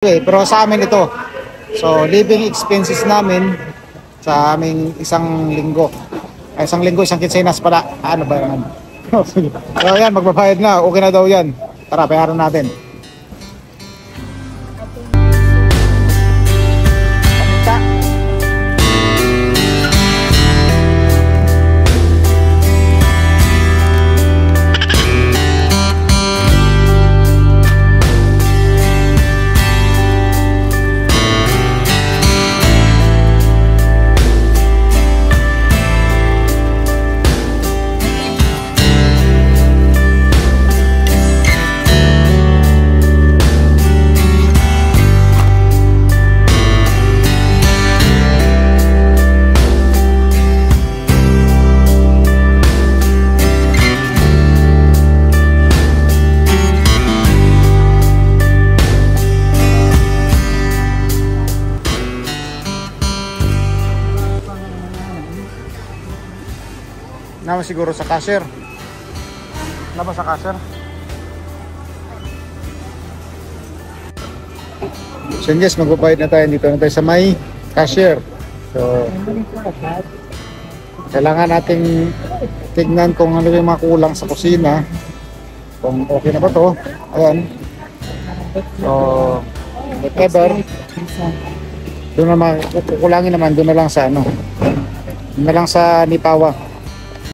Okay, pero sa amin ito. So, living expenses namin sa aming isang linggo. Ay, isang linggo, isang kinsenas pala. Ano ba yan? So, yan, magbabayad na. Okay na daw yan. Tara, bayaran natin. Paminta. Naman siguro sa cashier. Naman sa cashier. So yes, magbabayad na tayo. Dito na tayo sa may cashier. So kailangan nating tignan kung ano yung mga kulang sa kusina. Kung okay na ba to. Ayan. So whatever. Doon na kukulangin naman. Doon na lang sa ano. Doon na lang sa Nipawa.